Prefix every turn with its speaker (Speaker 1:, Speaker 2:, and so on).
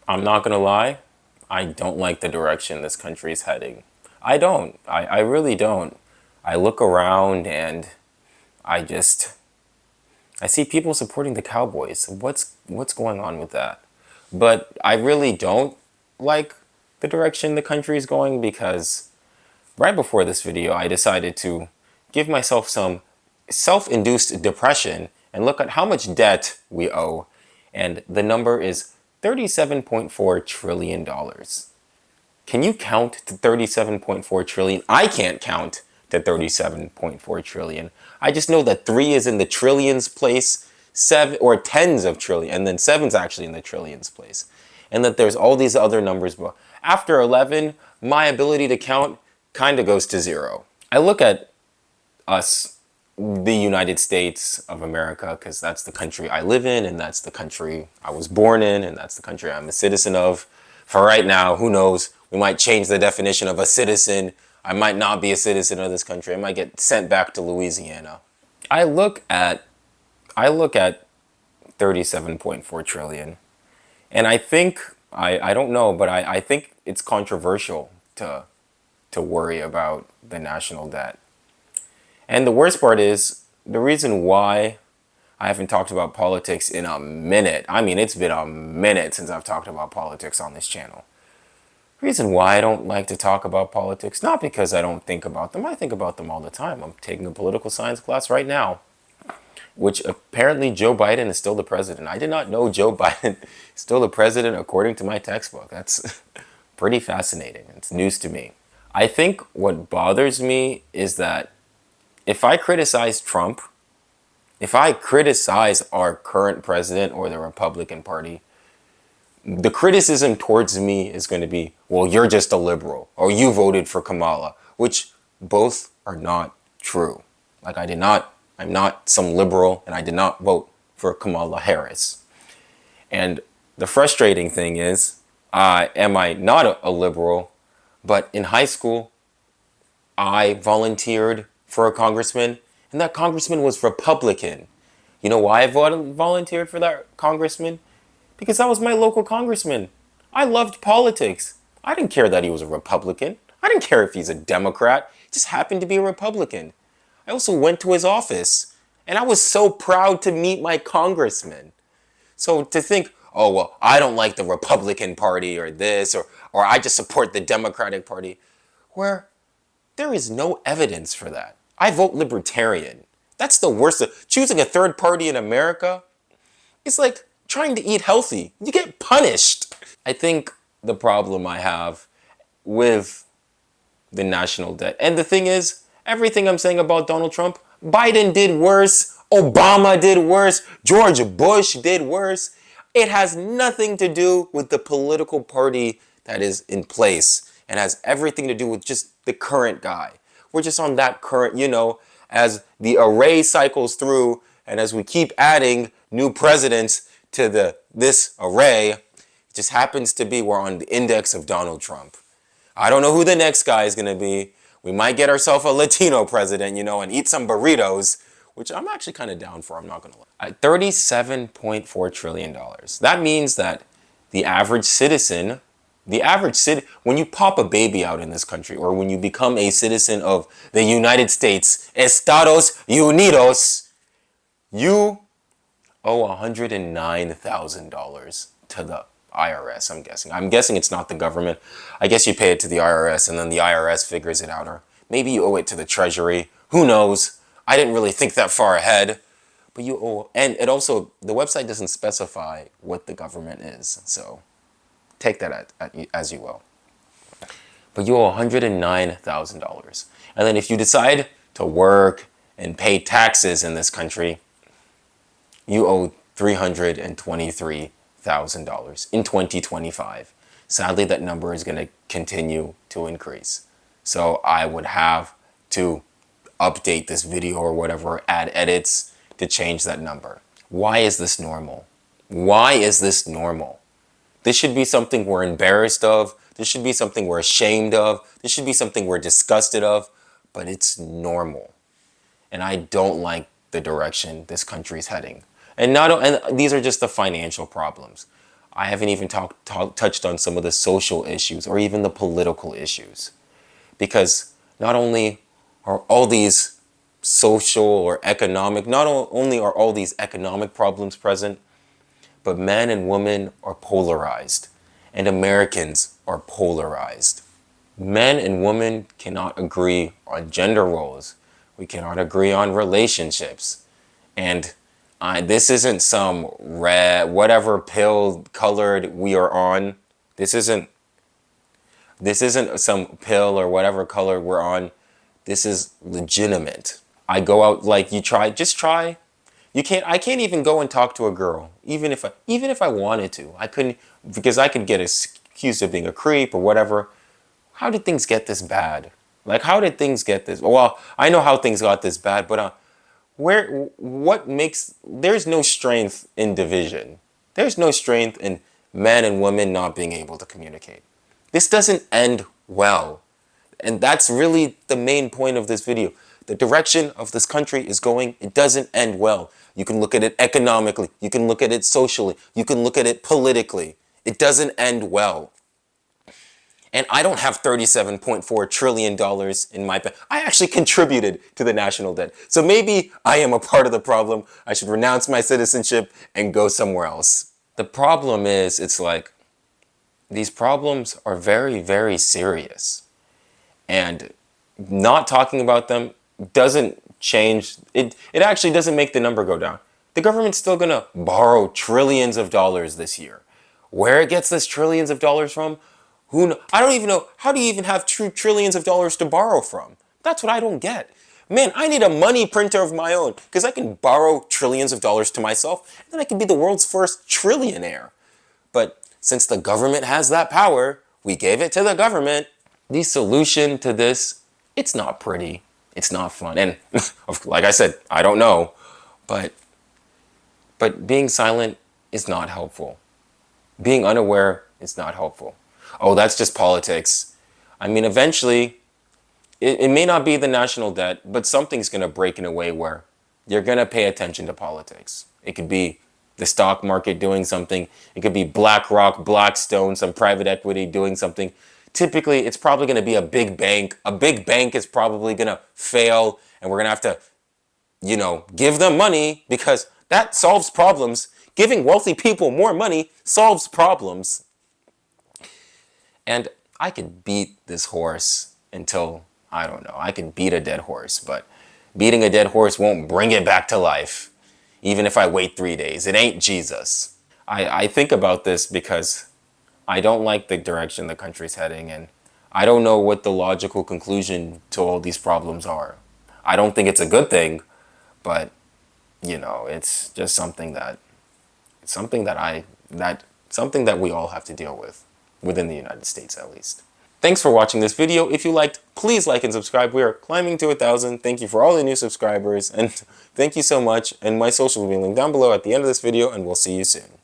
Speaker 1: I'm not gonna lie, I don't like the direction this country is heading. I don't. I really don't. I look around and I just I see people supporting the Cowboys. What's going on with that? But I really don't like the direction the country is going because right before this video I decided to give myself some self-induced depression and look at how much debt we owe. And the number is $37.4 trillion. Can you count to 37.4 trillion? I can't count to 37.4 trillion. I just know that 3 is in the trillions place, 7 or tens of trillion, and then 7's actually in the trillions place. And that there's all these other numbers, but after 11, my ability to count kind of goes to 0. I look at us, the United States of America, because that's the country I live in, and that's the country I was born in, and that's the country I'm a citizen of. For right now, who knows? We might change the definition of a citizen. I might not be a citizen of this country. I might get sent back to Louisiana. I look at I look at 37.4 trillion, and I think I don't know, but I think it's controversial to worry about the national debt. And the worst part is the reason why I haven't talked about politics in a minute. I mean, it's been a minute since I've talked about politics on this channel. Reason why I don't like to talk about politics, not because I don't think about them. I think about them all the time. I'm taking a political science class right now, which apparently Joe Biden is still the president. I did not know Joe Biden is still the president according to my textbook. That's pretty fascinating. It's news to me. I think what bothers me is that if I criticize Trump, if I criticize our current president or the Republican Party, the criticism towards me is going to be, well, you're just a liberal, or you voted for Kamala, which both are not true. Like I'm not some liberal, and I did not vote for Kamala Harris. And the frustrating thing is, am I not a liberal, but in high school, I volunteered for a congressman, and that congressman was Republican. You know why I volunteered for that congressman? Because that was my local congressman. I loved politics. I didn't care that he was a Republican. I didn't care if he's a Democrat. He just happened to be a Republican. I also went to his office, and I was so proud to meet my congressman. So to think, oh, well, I don't like the Republican Party or this, or I just support the Democratic Party, where there is no evidence for that. I vote libertarian. That's the worst. Choosing a third party in America is like trying to eat healthy. You get punished. I think the problem I have with the national debt, and the thing is, everything I'm saying about Donald Trump, Biden did worse, Obama did worse, George Bush did worse. It has nothing to do with the political party that is in place and has everything to do with just the current guy. We're just on that current, as the array cycles through and as we keep adding new presidents to this array, it just happens to be we're on the index of Donald Trump. I don't know who the next guy is going to be. We might get ourselves a Latino president, and eat some burritos, which I'm actually kind of down for, I'm not going to lie. $37.4 trillion. That means that the average citizen, when you pop a baby out in this country, or when you become a citizen of the United States, Estados Unidos, you owe $109,000 to the IRS, I'm guessing. I'm guessing it's not the government. I guess you pay it to the IRS and then the IRS figures it out. Or maybe you owe it to the Treasury. Who knows? I didn't really think that far ahead. But you owe, and it also, the website doesn't specify what the government is. So take that as you will. But you owe $109,000. And then if you decide to work and pay taxes in this country, you owe $323,000 in 2025. Sadly, that number is going to continue to increase. So I would have to update this video or whatever, add edits to change that number. Why is this normal? Why is this normal? This should be something we're embarrassed of. This should be something we're ashamed of. This should be something we're disgusted of. But it's normal. And I don't like the direction this country is heading. And these are just the financial problems. I haven't even touched on some of the social issues or even the political issues. Because not only are all these social or economic, not only are all these economic problems present, but men and women are polarized, and Americans are polarized. Men and women cannot agree on gender roles. We cannot agree on relationships. And this isn't some red, whatever pill colored we are on. This isn't some pill or whatever color we're on. This is legitimate. I go out like just try. I can't even go and talk to a girl, even if I wanted to. I couldn't, because I could get accused of being a creep or whatever. How did things get this bad? Like, how did things get this? Well, I know how things got this bad, but there's no strength in division. There's no strength in men and women not being able to communicate. This doesn't end well. And that's really the main point of this video. The direction of this country is going, it doesn't end well. You can look at it economically. You can look at it socially. You can look at it politically. It doesn't end well. And I don't have $37.4 trillion in my bank. I actually contributed to the national debt. So maybe I am a part of the problem. I should renounce my citizenship and go somewhere else. The problem is, it's like, these problems are very, very serious. And not talking about them doesn't change. It actually doesn't make the number go down. The government's still going to borrow trillions of dollars this year. Where it gets this trillions of dollars from, who knows? I don't even know. How do you even have true trillions of dollars to borrow from? That's what I don't get. Man, I need a money printer of my own, because I can borrow trillions of dollars to myself, and then I can be the world's first trillionaire. But since the government has that power, we gave it to the government. The solution to this, it's not pretty. It's not fun. And like I said, I don't know. But being silent is not helpful. Being unaware is not helpful. Oh, that's just politics. I mean, eventually, it may not be the national debt, but something's going to break in a way where you're going to pay attention to politics. It could be the stock market doing something. It could be BlackRock, Blackstone, some private equity doing something. Typically, it's probably going to be a big bank. A big bank is probably going to fail, and we're going to have to, give them money, because that solves problems. Giving wealthy people more money solves problems. And I could beat this horse until, I don't know, I can beat a dead horse, but beating a dead horse won't bring it back to life, even if I wait 3 days. It ain't Jesus. I think about this because I don't like the direction the country's heading, and I don't know what the logical conclusion to all these problems are. I don't think it's a good thing, but, it's just something that we all have to deal with, within the United States at least. Thanks for watching this video. If you liked, please like and subscribe. We are climbing to 1,000. Thank you for all the new subscribers, and thank you so much. And my social will be linked down below at the end of this video, and we'll see you soon.